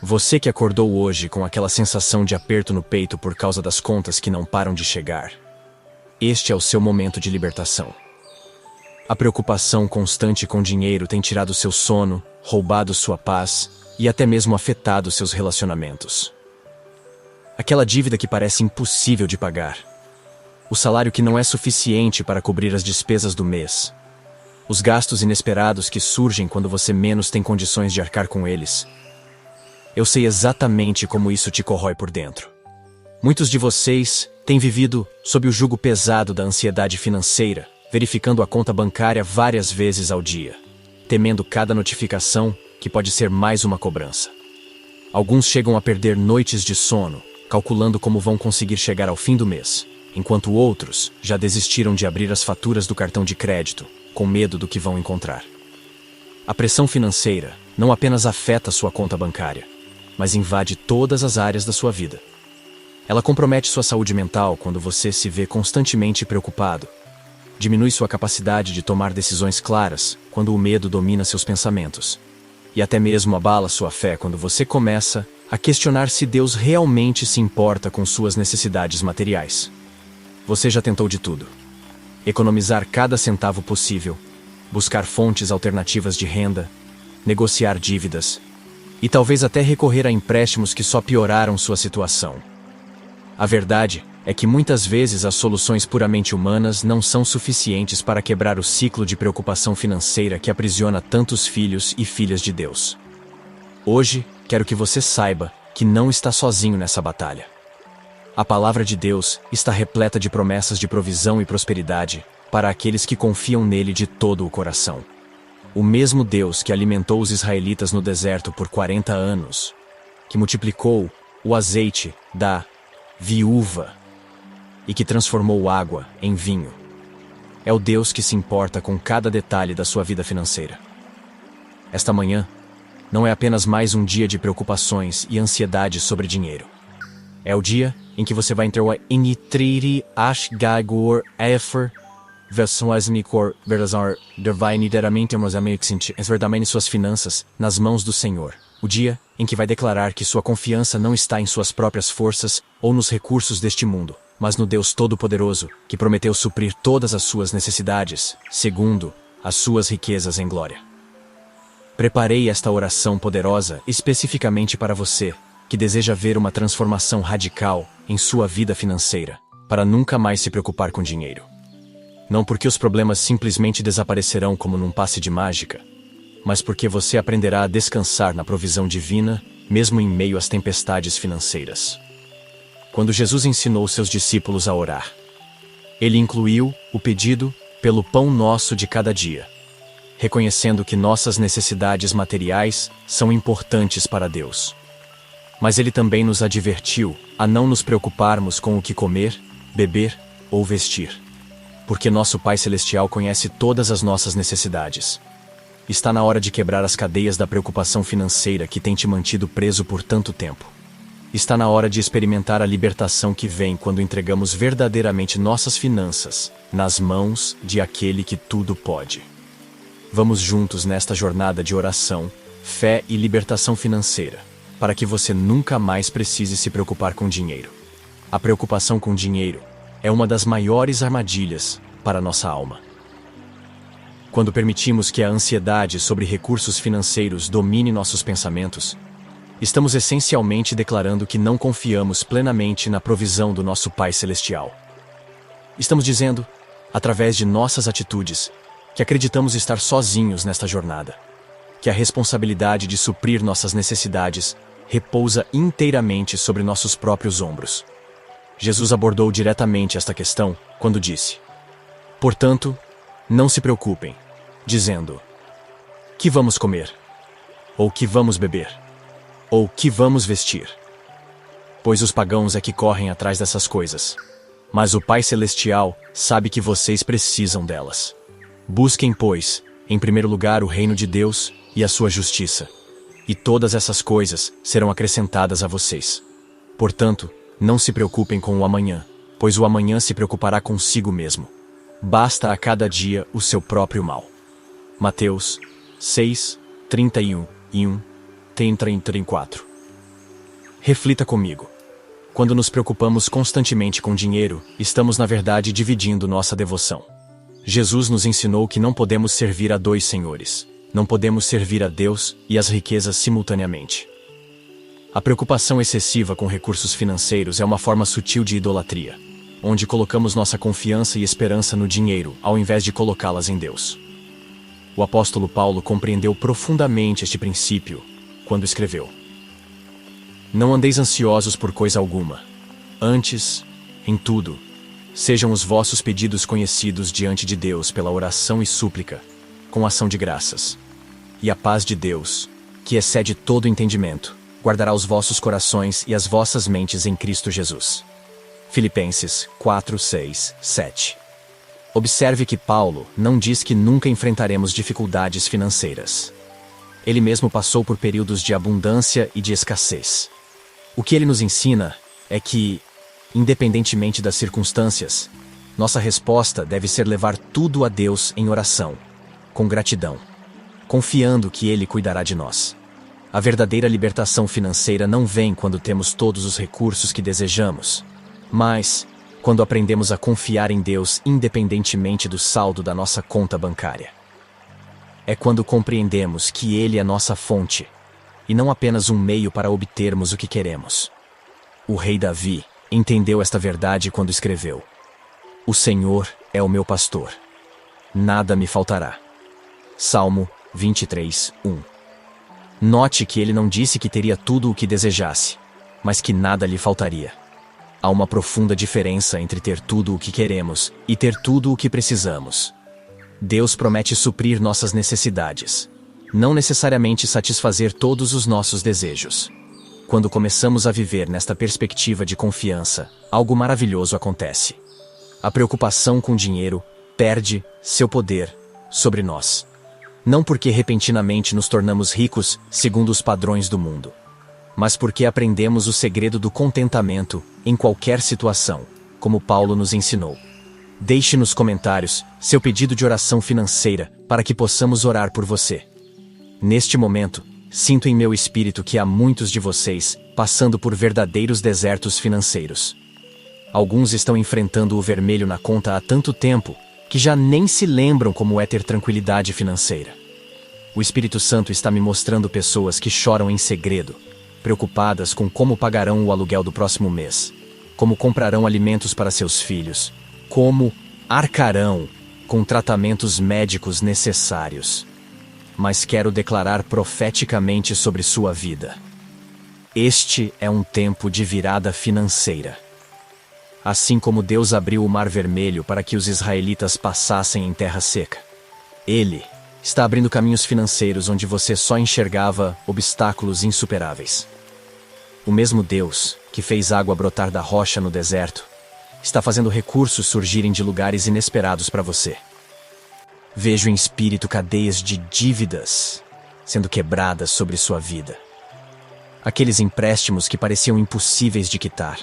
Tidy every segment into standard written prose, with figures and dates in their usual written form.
Você que acordou hoje com aquela sensação de aperto no peito por causa das contas que não param de chegar. Este é o seu momento de libertação. A preocupação constante com dinheiro tem tirado seu sono, roubado sua paz e até mesmo afetado seus relacionamentos. Aquela dívida que parece impossível de pagar. O salário que não é suficiente para cobrir as despesas do mês. Os gastos inesperados que surgem quando você menos tem condições de arcar com eles. Eu sei exatamente como isso te corrói por dentro. Muitos de vocês têm vivido sob o jugo pesado da ansiedade financeira, verificando a conta bancária várias vezes ao dia, temendo cada notificação que pode ser mais uma cobrança. Alguns chegam a perder noites de sono, calculando como vão conseguir chegar ao fim do mês, enquanto outros já desistiram de abrir as faturas do cartão de crédito, com medo do que vão encontrar. A pressão financeira não apenas afeta sua conta bancária, mas invade todas as áreas da sua vida. Ela compromete sua saúde mental quando você se vê constantemente preocupado. Diminui sua capacidade de tomar decisões claras quando o medo domina seus pensamentos. E até mesmo abala sua fé quando você começa a questionar se Deus realmente se importa com suas necessidades materiais. Você já tentou de tudo. Economizar cada centavo possível, buscar fontes alternativas de renda, negociar dívidas, e talvez até recorrer a empréstimos que só pioraram sua situação. A verdade é que muitas vezes as soluções puramente humanas não são suficientes para quebrar o ciclo de preocupação financeira que aprisiona tantos filhos e filhas de Deus. Hoje, quero que você saiba que não está sozinho nessa batalha. A palavra de Deus está repleta de promessas de provisão e prosperidade para aqueles que confiam nele de todo o coração. O mesmo Deus que alimentou os israelitas no deserto por 40 anos, que multiplicou o azeite da viúva e que transformou água em vinho, é o Deus que se importa com cada detalhe da sua vida financeira. Esta manhã não é apenas mais um dia de preocupações e ansiedade sobre dinheiro. É o dia em que você vai entrar em Itriri Ashgagur Efer Vessuasmicor Verazar Dervainideramente Esverdamene suas finanças nas mãos do Senhor. O dia em que vai declarar que sua confiança não está em suas próprias forças ou nos recursos deste mundo, mas no Deus Todo-Poderoso, que prometeu suprir todas as suas necessidades, segundo as suas riquezas em glória. Preparei esta oração poderosa especificamente para você, que deseja ver uma transformação radical em sua vida financeira, para nunca mais se preocupar com dinheiro. Não porque os problemas simplesmente desaparecerão como num passe de mágica, mas porque você aprenderá a descansar na provisão divina, mesmo em meio às tempestades financeiras. Quando Jesus ensinou seus discípulos a orar, ele incluiu o pedido pelo pão nosso de cada dia, reconhecendo que nossas necessidades materiais são importantes para Deus. Mas ele também nos advertiu a não nos preocuparmos com o que comer, beber ou vestir, porque nosso Pai Celestial conhece todas as nossas necessidades. Está na hora de quebrar as cadeias da preocupação financeira que tem te mantido preso por tanto tempo. Está na hora de experimentar a libertação que vem quando entregamos verdadeiramente nossas finanças nas mãos de aquele que tudo pode. Vamos juntos nesta jornada de oração, fé e libertação financeira, para que você nunca mais precise se preocupar com dinheiro. A preocupação com dinheiro é uma das maiores armadilhas para nossa alma. Quando permitimos que a ansiedade sobre recursos financeiros domine nossos pensamentos, estamos essencialmente declarando que não confiamos plenamente na provisão do nosso Pai Celestial. Estamos dizendo, através de nossas atitudes, que acreditamos estar sozinhos nesta jornada, que a responsabilidade de suprir nossas necessidades repousa inteiramente sobre nossos próprios ombros. Jesus abordou diretamente esta questão quando disse: portanto, não se preocupem, dizendo: que vamos comer? Ou que vamos beber? Ou que vamos vestir? Pois os pagãos é que correm atrás dessas coisas. Mas o Pai Celestial sabe que vocês precisam delas. Busquem, pois, em primeiro lugar o reino de Deus e a sua justiça, e todas essas coisas serão acrescentadas a vocês. Portanto, não se preocupem com o amanhã, pois o amanhã se preocupará consigo mesmo. Basta a cada dia o seu próprio mal. Mateus 6, 31 e 1, 34. Reflita comigo. Quando nos preocupamos constantemente com dinheiro, estamos na verdade dividindo nossa devoção. Jesus nos ensinou que não podemos servir a dois senhores. Não podemos servir a Deus e as riquezas simultaneamente. A preocupação excessiva com recursos financeiros é uma forma sutil de idolatria, onde colocamos nossa confiança e esperança no dinheiro, ao invés de colocá-las em Deus. O apóstolo Paulo compreendeu profundamente este princípio quando escreveu: Não andeis ansiosos por coisa alguma. Antes, em tudo, sejam os vossos pedidos conhecidos diante de Deus pela oração e súplica, com ação de graças. E a paz de Deus, que excede todo entendimento, guardará os vossos corações e as vossas mentes em Cristo Jesus. Filipenses 4, 6, 7. Observe que Paulo não diz que nunca enfrentaremos dificuldades financeiras. Ele mesmo passou por períodos de abundância e de escassez. O que ele nos ensina é que, independentemente das circunstâncias, nossa resposta deve ser levar tudo a Deus em oração, com gratidão, confiando que Ele cuidará de nós. A verdadeira libertação financeira não vem quando temos todos os recursos que desejamos, mas quando aprendemos a confiar em Deus independentemente do saldo da nossa conta bancária. É quando compreendemos que Ele é nossa fonte, e não apenas um meio para obtermos o que queremos. O rei Davi entendeu esta verdade quando escreveu: O Senhor é o meu pastor. Nada me faltará. Salmo 23, 1. Note que ele não disse que teria tudo o que desejasse, mas que nada lhe faltaria. Há uma profunda diferença entre ter tudo o que queremos e ter tudo o que precisamos. Deus promete suprir nossas necessidades, não necessariamente satisfazer todos os nossos desejos. Quando começamos a viver nesta perspectiva de confiança, algo maravilhoso acontece. A preocupação com dinheiro perde seu poder sobre nós. Não porque repentinamente nos tornamos ricos segundo os padrões do mundo, mas porque aprendemos o segredo do contentamento em qualquer situação, como Paulo nos ensinou. Deixe nos comentários seu pedido de oração financeira para que possamos orar por você. Neste momento, sinto em meu espírito que há muitos de vocês passando por verdadeiros desertos financeiros. Alguns estão enfrentando o vermelho na conta há tanto tempo que já nem se lembram como é ter tranquilidade financeira. O Espírito Santo está me mostrando pessoas que choram em segredo, preocupadas com como pagarão o aluguel do próximo mês, como comprarão alimentos para seus filhos, como arcarão com tratamentos médicos necessários. Mas quero declarar profeticamente sobre sua vida: este é um tempo de virada financeira. Assim como Deus abriu o Mar Vermelho para que os israelitas passassem em terra seca, Ele está abrindo caminhos financeiros onde você só enxergava obstáculos insuperáveis. O mesmo Deus que fez água brotar da rocha no deserto está fazendo recursos surgirem de lugares inesperados para você. Vejo em espírito cadeias de dívidas sendo quebradas sobre sua vida. Aqueles empréstimos que pareciam impossíveis de quitar.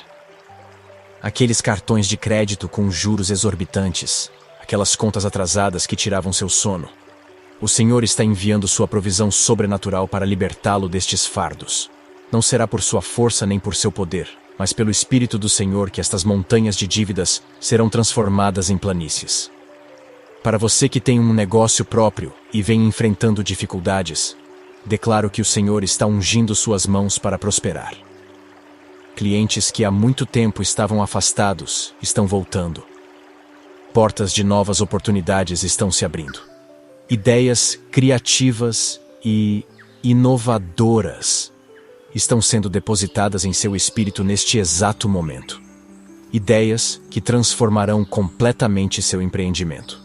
Aqueles cartões de crédito com juros exorbitantes. Aquelas contas atrasadas que tiravam seu sono. O Senhor está enviando sua provisão sobrenatural para libertá-lo destes fardos. Não será por sua força nem por seu poder, mas pelo Espírito do Senhor que estas montanhas de dívidas serão transformadas em planícies. Para você que tem um negócio próprio e vem enfrentando dificuldades, declaro que o Senhor está ungindo suas mãos para prosperar. Clientes que há muito tempo estavam afastados estão voltando. Portas de novas oportunidades estão se abrindo. Ideias criativas e inovadoras estão sendo depositadas em seu espírito neste exato momento. Ideias que transformarão completamente seu empreendimento.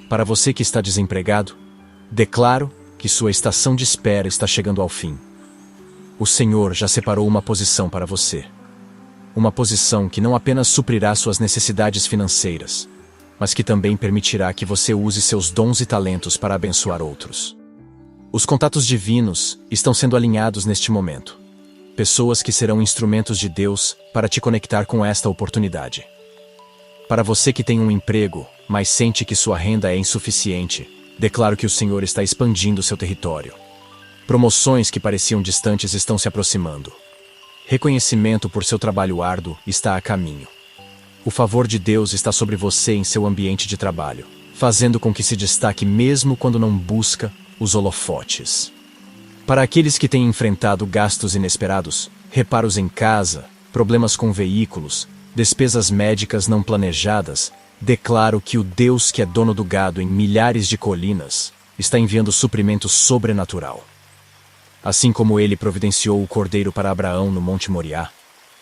Para você que está desempregado, declaro que sua estação de espera está chegando ao fim. O Senhor já separou uma posição para você. Uma posição que não apenas suprirá suas necessidades financeiras, mas que também permitirá que você use seus dons e talentos para abençoar outros. Os contatos divinos estão sendo alinhados neste momento. Pessoas que serão instrumentos de Deus para te conectar com esta oportunidade. Para você que tem um emprego, mas sente que sua renda é insuficiente, declaro que o Senhor está expandindo seu território. Promoções que pareciam distantes estão se aproximando. Reconhecimento por seu trabalho árduo está a caminho. O favor de Deus está sobre você em seu ambiente de trabalho, fazendo com que se destaque mesmo quando não busca os holofotes. Para aqueles que têm enfrentado gastos inesperados, reparos em casa, problemas com veículos, despesas médicas não planejadas, declaro que o Deus que é dono do gado em milhares de colinas está enviando suprimento sobrenatural. Assim como ele providenciou o cordeiro para Abraão no Monte Moriá,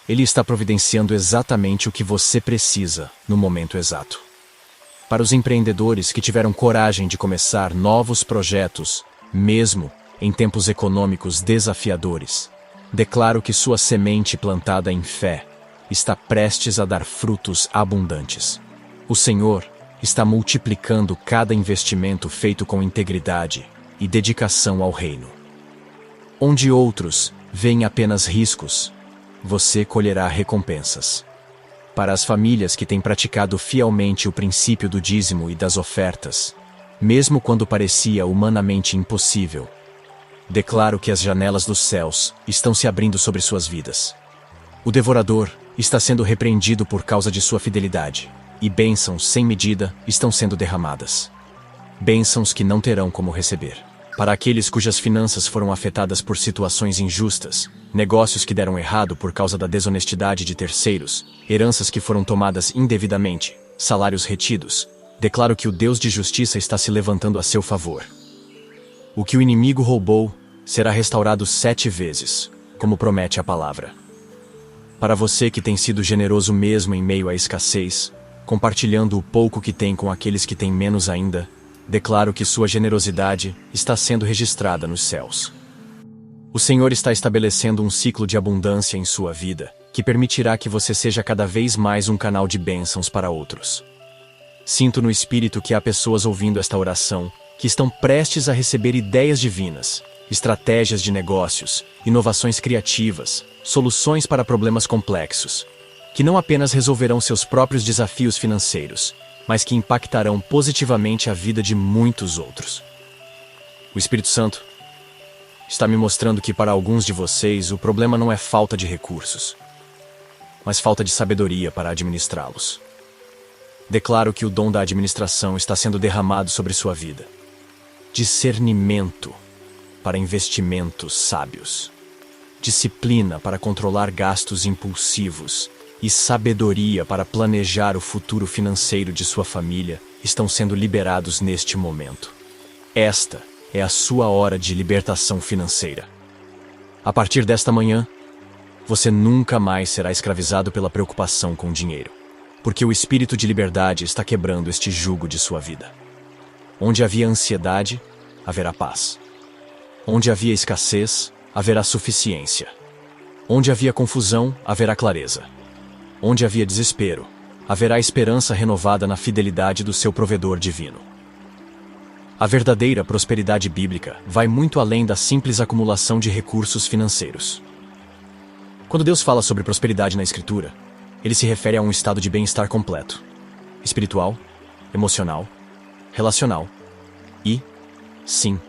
ele está providenciando exatamente o que você precisa no momento exato. Para os empreendedores que tiveram coragem de começar novos projetos, mesmo em tempos econômicos desafiadores, declaro que sua semente plantada em fé está prestes a dar frutos abundantes. O Senhor está multiplicando cada investimento feito com integridade e dedicação ao reino. Onde outros veem apenas riscos, você colherá recompensas. Para as famílias que têm praticado fielmente o princípio do dízimo e das ofertas, mesmo quando parecia humanamente impossível, declaro que as janelas dos céus estão se abrindo sobre suas vidas. O devorador está sendo repreendido por causa de sua fidelidade, e bênçãos sem medida estão sendo derramadas. Bênçãos que não terão como receber. Para aqueles cujas finanças foram afetadas por situações injustas, negócios que deram errado por causa da desonestidade de terceiros, heranças que foram tomadas indevidamente, salários retidos, declaro que o Deus de justiça está se levantando a seu favor. O que o inimigo roubou será restaurado 7 vezes, como promete a palavra. Para você que tem sido generoso mesmo em meio à escassez, compartilhando o pouco que tem com aqueles que têm menos ainda, declaro que sua generosidade está sendo registrada nos céus. O Senhor está estabelecendo um ciclo de abundância em sua vida, que permitirá que você seja cada vez mais um canal de bênçãos para outros. Sinto no espírito que há pessoas ouvindo esta oração, que estão prestes a receber ideias divinas, estratégias de negócios, inovações criativas, soluções para problemas complexos, que não apenas resolverão seus próprios desafios financeiros, mas que impactarão positivamente a vida de muitos outros. O Espírito Santo está me mostrando que para alguns de vocês o problema não é falta de recursos, mas falta de sabedoria para administrá-los. Declaro que o dom da administração está sendo derramado sobre sua vida. Discernimento para investimentos sábios. Disciplina para controlar gastos impulsivos e sabedoria para planejar o futuro financeiro de sua família estão sendo liberados neste momento. Esta é a sua hora de libertação financeira. A partir desta manhã, você nunca mais será escravizado pela preocupação com o dinheiro, porque o espírito de liberdade está quebrando este jugo de sua vida. Onde havia ansiedade, haverá paz. Onde havia escassez, haverá suficiência. Onde havia confusão, haverá clareza. Onde havia desespero, haverá esperança renovada na fidelidade do seu provedor divino. A verdadeira prosperidade bíblica vai muito além da simples acumulação de recursos financeiros. Quando Deus fala sobre prosperidade na Escritura, ele se refere a um estado de bem-estar completo, espiritual, emocional, relacional e, sim,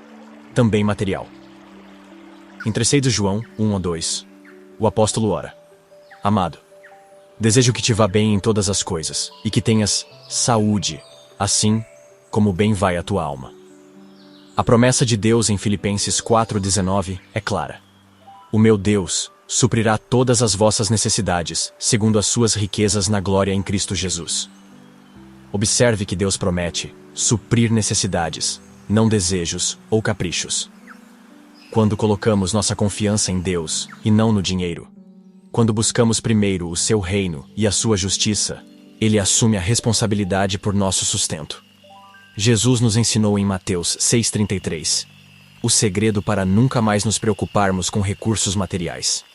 também material. Em 3 de João 1-2, o apóstolo ora: Amado, desejo que te vá bem em todas as coisas, e que tenhas saúde, assim como bem vai a tua alma. A promessa de Deus em Filipenses 4:19 é clara. O meu Deus suprirá todas as vossas necessidades, segundo as suas riquezas na glória em Cristo Jesus. Observe que Deus promete suprir necessidades, não desejos ou caprichos. Quando colocamos nossa confiança em Deus e não no dinheiro, quando buscamos primeiro o seu reino e a sua justiça, ele assume a responsabilidade por nosso sustento. Jesus nos ensinou em Mateus 6:33, o segredo para nunca mais nos preocuparmos com recursos materiais.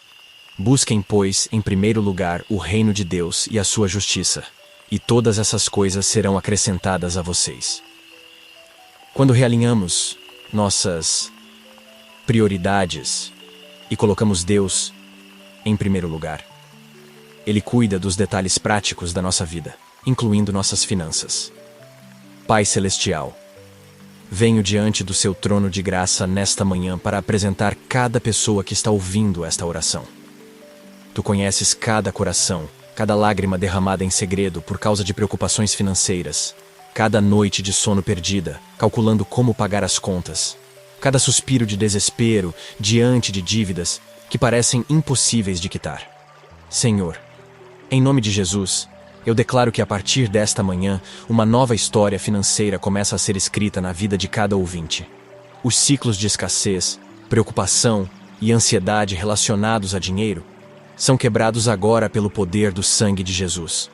Busquem, pois, em primeiro lugar o reino de Deus e a sua justiça, e todas essas coisas serão acrescentadas a vocês. Quando realinhamos nossas prioridades e colocamos Deus em primeiro lugar, Ele cuida dos detalhes práticos da nossa vida, incluindo nossas finanças. Pai Celestial, venho diante do seu trono de graça nesta manhã para apresentar cada pessoa que está ouvindo esta oração. Tu conheces cada coração, cada lágrima derramada em segredo por causa de preocupações financeiras, cada noite de sono perdida, calculando como pagar as contas, cada suspiro de desespero diante de dívidas que parecem impossíveis de quitar. Senhor, em nome de Jesus, eu declaro que a partir desta manhã, uma nova história financeira começa a ser escrita na vida de cada ouvinte. Os ciclos de escassez, preocupação e ansiedade relacionados a dinheiro são quebrados agora pelo poder do sangue de Jesus.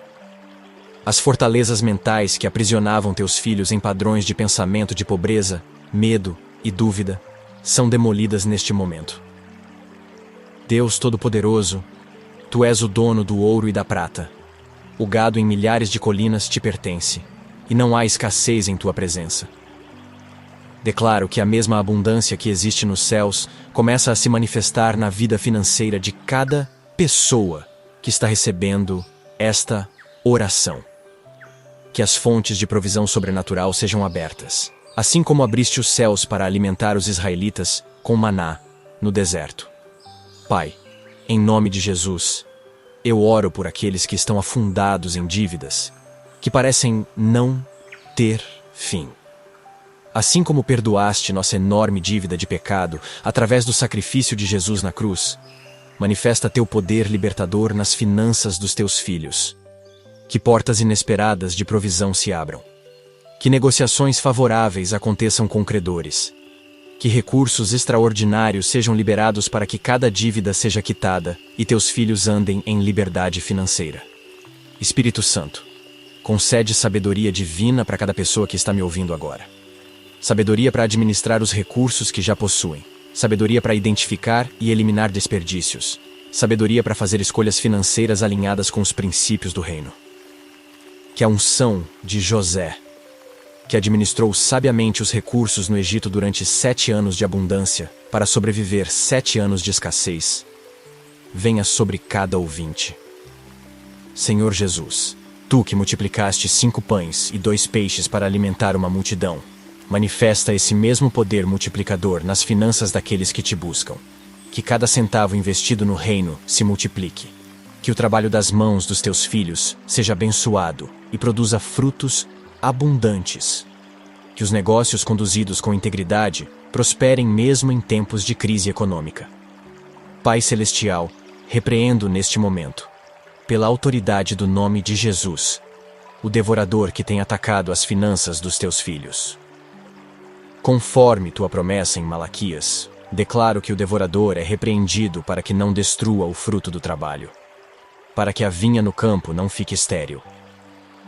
As fortalezas mentais que aprisionavam teus filhos em padrões de pensamento de pobreza, medo e dúvida são demolidas neste momento. Deus Todo-Poderoso, Tu és o dono do ouro e da prata. O gado em milhares de colinas te pertence, e não há escassez em Tua presença. Declaro que a mesma abundância que existe nos céus começa a se manifestar na vida financeira de cada pessoa que está recebendo esta oração. Que as fontes de provisão sobrenatural sejam abertas, assim como abriste os céus para alimentar os israelitas com maná no deserto. Pai, em nome de Jesus, eu oro por aqueles que estão afundados em dívidas, que parecem não ter fim. Assim como perdoaste nossa enorme dívida de pecado através do sacrifício de Jesus na cruz, manifesta teu poder libertador nas finanças dos teus filhos. Que portas inesperadas de provisão se abram. Que negociações favoráveis aconteçam com credores. Que recursos extraordinários sejam liberados para que cada dívida seja quitada e teus filhos andem em liberdade financeira. Espírito Santo, concede sabedoria divina para cada pessoa que está me ouvindo agora. Sabedoria para administrar os recursos que já possuem. Sabedoria para identificar e eliminar desperdícios. Sabedoria para fazer escolhas financeiras alinhadas com os princípios do reino. Que a unção de José, que administrou sabiamente os recursos no Egito durante 7 anos de abundância para sobreviver 7 anos de escassez, venha sobre cada ouvinte. Senhor Jesus, Tu que multiplicaste 5 pães e 2 peixes para alimentar uma multidão, manifesta esse mesmo poder multiplicador nas finanças daqueles que Te buscam. Que cada centavo investido no reino se multiplique. Que o trabalho das mãos dos Teus filhos seja abençoado e produza frutos abundantes. Que os negócios conduzidos com integridade prosperem mesmo em tempos de crise econômica. Pai Celestial, repreendo neste momento, pela autoridade do nome de Jesus, o devorador que tem atacado as finanças dos Teus filhos. Conforme Tua promessa em Malaquias, declaro que o devorador é repreendido para que não destrua o fruto do trabalho, para que a vinha no campo não fique estéril,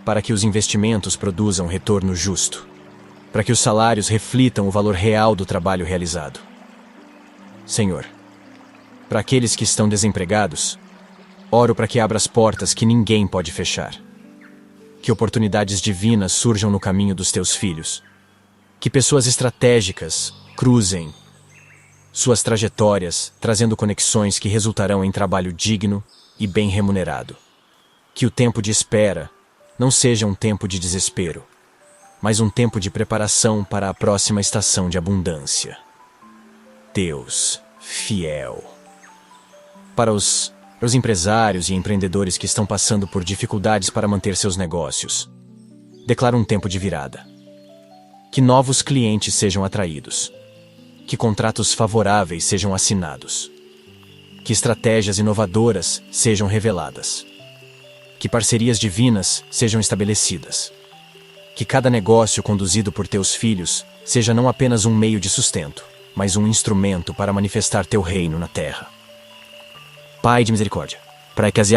para que os investimentos produzam retorno justo, para que os salários reflitam o valor real do trabalho realizado. Senhor, para aqueles que estão desempregados, oro para que abra as portas que ninguém pode fechar. Que oportunidades divinas surjam no caminho dos Teus filhos. Que pessoas estratégicas cruzem suas trajetórias, trazendo conexões que resultarão em trabalho digno e bem remunerado. Que o tempo de espera não seja um tempo de desespero, mas um tempo de preparação para a próxima estação de abundância. Deus fiel. Para os empresários e empreendedores que estão passando por dificuldades para manter seus negócios, declaro um tempo de virada. Que novos clientes sejam atraídos. Que contratos favoráveis sejam assinados. Que estratégias inovadoras sejam reveladas. Que parcerias divinas sejam estabelecidas. Que cada negócio conduzido por Teus filhos seja não apenas um meio de sustento, mas um instrumento para manifestar Teu reino na terra. Pai de misericórdia, para que as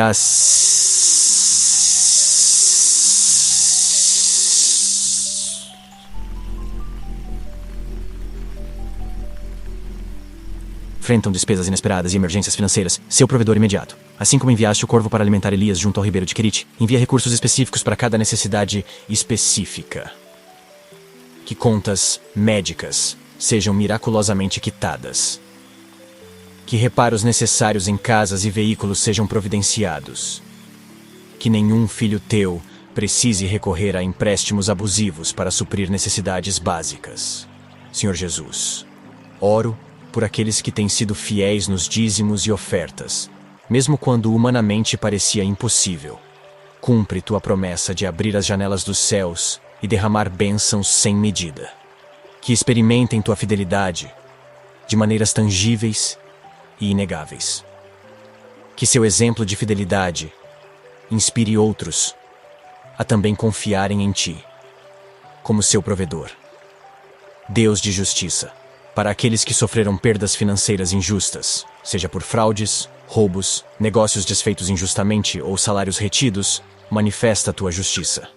enfrentam despesas inesperadas e emergências financeiras, seu provedor imediato. Assim como enviaste o corvo para alimentar Elias junto ao ribeiro de Querite, envia recursos específicos para cada necessidade específica. Que contas médicas sejam miraculosamente quitadas. Que reparos necessários em casas e veículos sejam providenciados. Que nenhum filho teu precise recorrer a empréstimos abusivos para suprir necessidades básicas. Senhor Jesus, oro por aqueles que têm sido fiéis nos dízimos e ofertas, mesmo quando humanamente parecia impossível. Cumpre tua promessa de abrir as janelas dos céus e derramar bênçãos sem medida. Que experimentem tua fidelidade de maneiras tangíveis e inegáveis. Que seu exemplo de fidelidade inspire outros a também confiarem em ti, como seu provedor. Deus de justiça, para aqueles que sofreram perdas financeiras injustas, seja por fraudes, roubos, negócios desfeitos injustamente ou salários retidos, manifesta a tua justiça.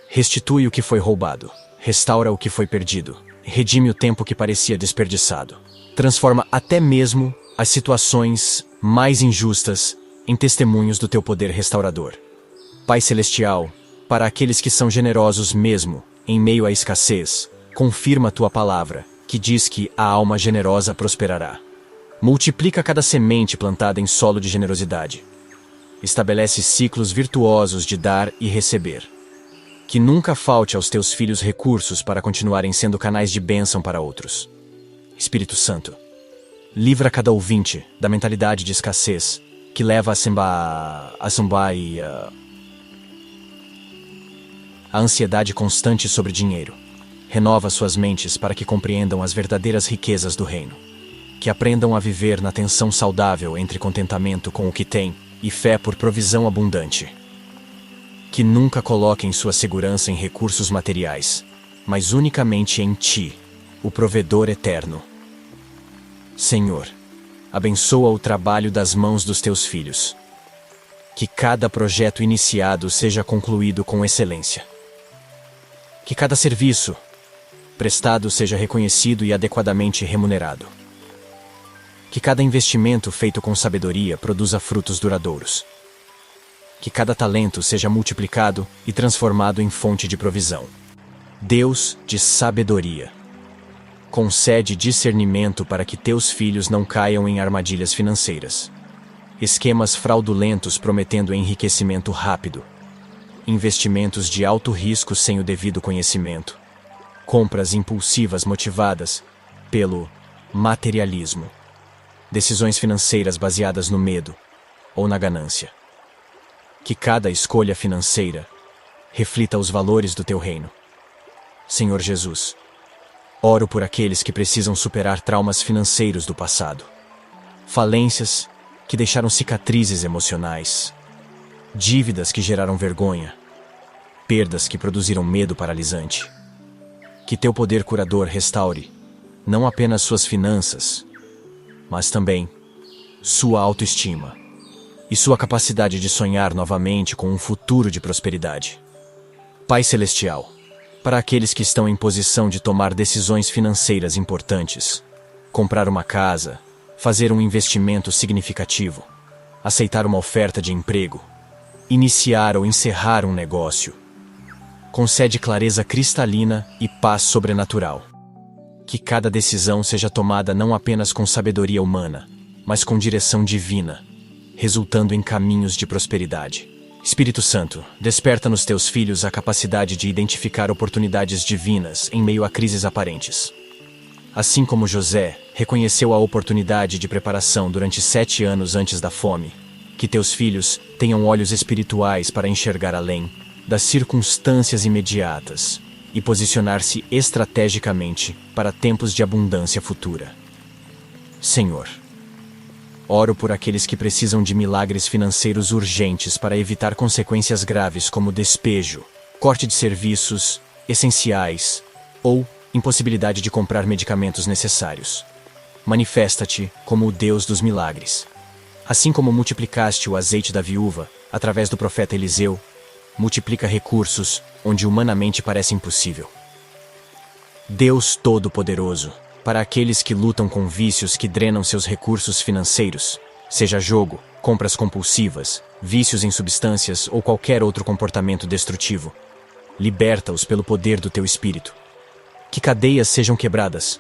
Restitui o que foi roubado, restaura o que foi perdido, redime o tempo que parecia desperdiçado. Transforma até mesmo as situações mais injustas em testemunhos do teu poder restaurador. Pai Celestial, para aqueles que são generosos mesmo em meio à escassez, confirma a tua palavra, que diz que a alma generosa prosperará. Multiplica cada semente plantada em solo de generosidade. Estabelece ciclos virtuosos de dar e receber. Que nunca falte aos teus filhos recursos para continuarem sendo canais de bênção para outros. Espírito Santo, livra cada ouvinte da mentalidade de escassez que leva a ansiedade constante sobre dinheiro. Renova suas mentes para que compreendam as verdadeiras riquezas do reino. Que aprendam a viver na tensão saudável entre contentamento com o que têm e fé por provisão abundante. Que nunca coloquem sua segurança em recursos materiais, mas unicamente em Ti, o provedor eterno. Senhor, abençoa o trabalho das mãos dos Teus filhos. Que cada projeto iniciado seja concluído com excelência. Que cada serviço prestado seja reconhecido e adequadamente remunerado. Que cada investimento feito com sabedoria produza frutos duradouros. Que cada talento seja multiplicado e transformado em fonte de provisão. Deus de sabedoria, concede discernimento para que teus filhos não caiam em armadilhas financeiras. Esquemas fraudulentos prometendo enriquecimento rápido. Investimentos de alto risco sem o devido conhecimento. Compras impulsivas motivadas pelo materialismo. Decisões financeiras baseadas no medo ou na ganância. Que cada escolha financeira reflita os valores do teu reino. Senhor Jesus, oro por aqueles que precisam superar traumas financeiros do passado. Falências que deixaram cicatrizes emocionais. Dívidas que geraram vergonha. Perdas que produziram medo paralisante. Que teu poder curador restaure não apenas suas finanças, mas também sua autoestima e sua capacidade de sonhar novamente com um futuro de prosperidade. Pai Celestial, para aqueles que estão em posição de tomar decisões financeiras importantes, comprar uma casa, fazer um investimento significativo, aceitar uma oferta de emprego, iniciar ou encerrar um negócio, concede clareza cristalina e paz sobrenatural. Que cada decisão seja tomada não apenas com sabedoria humana, mas com direção divina, resultando em caminhos de prosperidade. Espírito Santo, desperta nos teus filhos a capacidade de identificar oportunidades divinas em meio a crises aparentes. Assim como José reconheceu a oportunidade de preparação durante 7 anos antes da fome, que teus filhos tenham olhos espirituais para enxergar além das circunstâncias imediatas e posicionar-se estrategicamente para tempos de abundância futura. Senhor, oro por aqueles que precisam de milagres financeiros urgentes para evitar consequências graves como despejo, corte de serviços essenciais ou impossibilidade de comprar medicamentos necessários. Manifesta-te como o Deus dos milagres. Assim como multiplicaste o azeite da viúva através do profeta Eliseu, multiplica recursos onde humanamente parece impossível. Deus Todo-Poderoso, para aqueles que lutam com vícios que drenam seus recursos financeiros, seja jogo, compras compulsivas, vícios em substâncias ou qualquer outro comportamento destrutivo, liberta-os pelo poder do teu Espírito. Que cadeias sejam quebradas,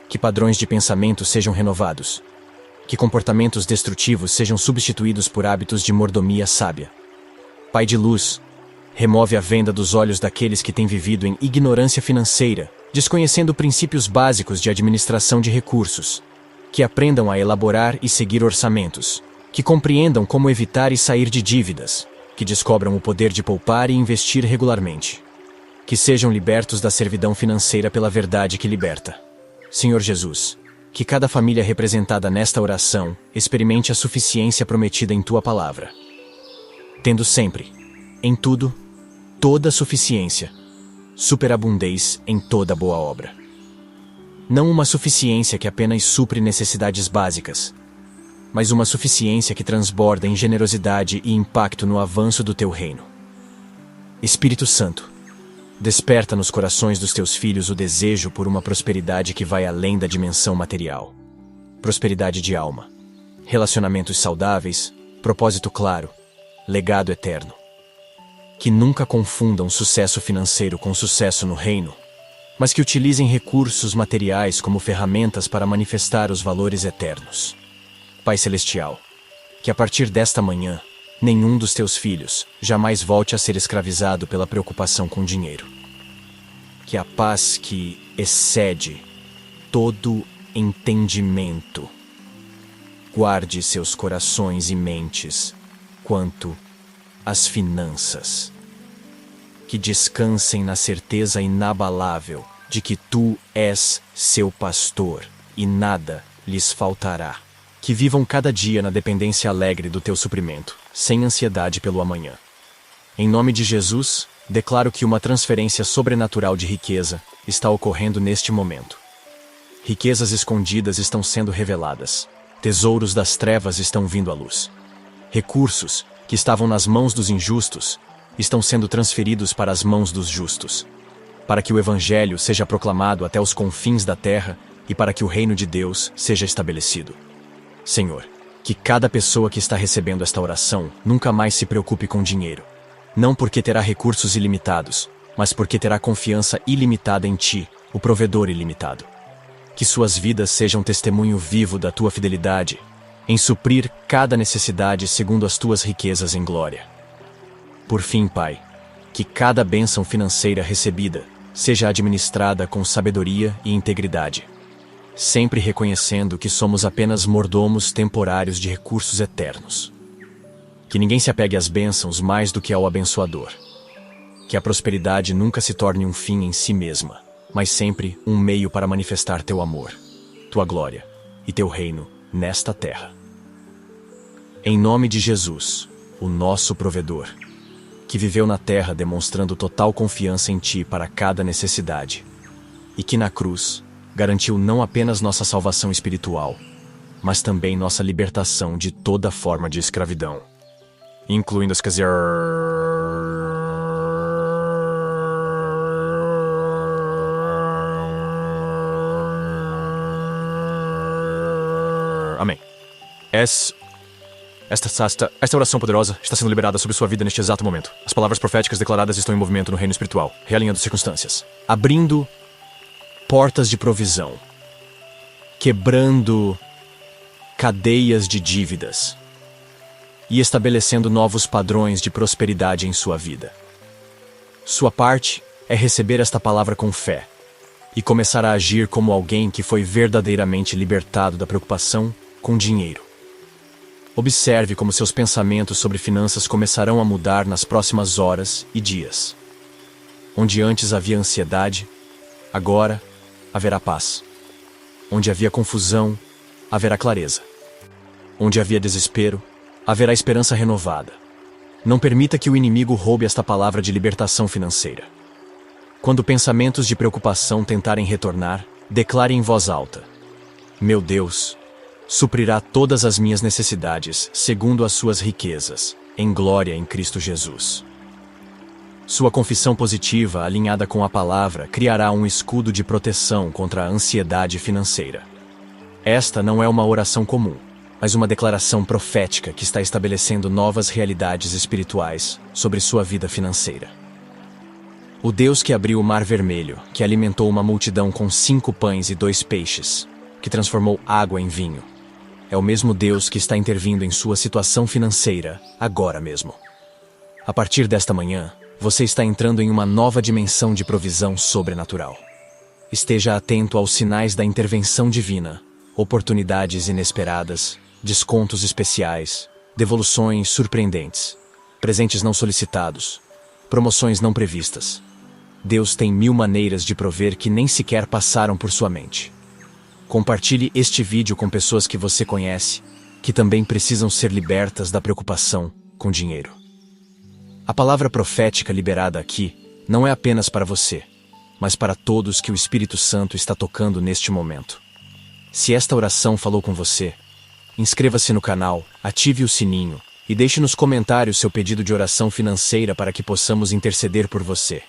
que padrões de pensamento sejam renovados, que comportamentos destrutivos sejam substituídos por hábitos de mordomia sábia. Pai de luz, remove a venda dos olhos daqueles que têm vivido em ignorância financeira, desconhecendo princípios básicos de administração de recursos, que aprendam a elaborar e seguir orçamentos, que compreendam como evitar e sair de dívidas, que descobram o poder de poupar e investir regularmente, que sejam libertos da servidão financeira pela verdade que liberta. Senhor Jesus, que cada família representada nesta oração experimente a suficiência prometida em Tua palavra, tendo sempre, em tudo, toda suficiência, superabundez em toda boa obra. Não uma suficiência que apenas supre necessidades básicas, mas uma suficiência que transborda em generosidade e impacto no avanço do Teu reino. Espírito Santo, desperta nos corações dos Teus filhos o desejo por uma prosperidade que vai além da dimensão material. Prosperidade de alma, relacionamentos saudáveis, propósito claro, legado eterno. Que nunca confundam sucesso financeiro com sucesso no reino, mas que utilizem recursos materiais como ferramentas para manifestar os valores eternos. Pai Celestial, que a partir desta manhã, nenhum dos Teus filhos jamais volte a ser escravizado pela preocupação com dinheiro. Que a paz que excede todo entendimento guarde seus corações e mentes quanto às finanças. Que descansem na certeza inabalável de que Tu és seu pastor e nada lhes faltará. Que vivam cada dia na dependência alegre do Teu suprimento, sem ansiedade pelo amanhã. Em nome de Jesus, declaro que uma transferência sobrenatural de riqueza está ocorrendo neste momento. Riquezas escondidas estão sendo reveladas. Tesouros das trevas estão vindo à luz. Recursos que estavam nas mãos dos injustos estão sendo transferidos para as mãos dos justos, para que o Evangelho seja proclamado até os confins da terra e para que o reino de Deus seja estabelecido. Senhor, que cada pessoa que está recebendo esta oração nunca mais se preocupe com dinheiro, não porque terá recursos ilimitados, mas porque terá confiança ilimitada em Ti, o provedor ilimitado. Que suas vidas sejam testemunho vivo da Tua fidelidade, em suprir cada necessidade segundo as Tuas riquezas em glória. Por fim, Pai, que cada bênção financeira recebida seja administrada com sabedoria e integridade, sempre reconhecendo que somos apenas mordomos temporários de recursos eternos. Que ninguém se apegue às bênçãos mais do que ao abençoador. Que a prosperidade nunca se torne um fim em si mesma, mas sempre um meio para manifestar Teu amor, Tua glória e Teu reino nesta terra. Em nome de Jesus, o nosso provedor, que viveu na terra demonstrando total confiança em Ti para cada necessidade, e que na cruz garantiu não apenas nossa salvação espiritual, mas também nossa libertação de toda forma de escravidão, incluindo as casas. Amém. Esta oração poderosa está sendo liberada sobre sua vida neste exato momento. As palavras proféticas declaradas estão em movimento no reino espiritual, realinhando circunstâncias, abrindo portas de provisão, quebrando cadeias de dívidas e estabelecendo novos padrões de prosperidade em sua vida. Sua parte é receber esta palavra com fé e começar a agir como alguém que foi verdadeiramente libertado da preocupação com dinheiro. Observe como seus pensamentos sobre finanças começarão a mudar nas próximas horas e dias. Onde antes havia ansiedade, agora haverá paz. Onde havia confusão, haverá clareza. Onde havia desespero, haverá esperança renovada. Não permita que o inimigo roube esta palavra de libertação financeira. Quando pensamentos de preocupação tentarem retornar, declare em voz alta: Meu Deus suprirá todas as minhas necessidades segundo as suas riquezas, em glória em Cristo Jesus. Sua confissão positiva, alinhada com a palavra, criará um escudo de proteção contra a ansiedade financeira. Esta não é uma oração comum, mas uma declaração profética que está estabelecendo novas realidades espirituais sobre sua vida financeira. O Deus que abriu o Mar Vermelho, que alimentou uma multidão com 5 pães e 2 peixes, que transformou água em vinho, é o mesmo Deus que está intervindo em sua situação financeira agora mesmo. A partir desta manhã, você está entrando em uma nova dimensão de provisão sobrenatural. Esteja atento aos sinais da intervenção divina, oportunidades inesperadas descontos especiais, devoluções surpreendentes, presentes não solicitados, promoções não previstas. Deus tem 1000 maneiras de prover que nem sequer passaram por sua mente. Compartilhe este vídeo com pessoas que você conhece, que também precisam ser libertas da preocupação com dinheiro. A palavra profética liberada aqui não é apenas para você, mas para todos que o Espírito Santo está tocando neste momento. Se esta oração falou com você, inscreva-se no canal, ative o sininho e deixe nos comentários seu pedido de oração financeira para que possamos interceder por você.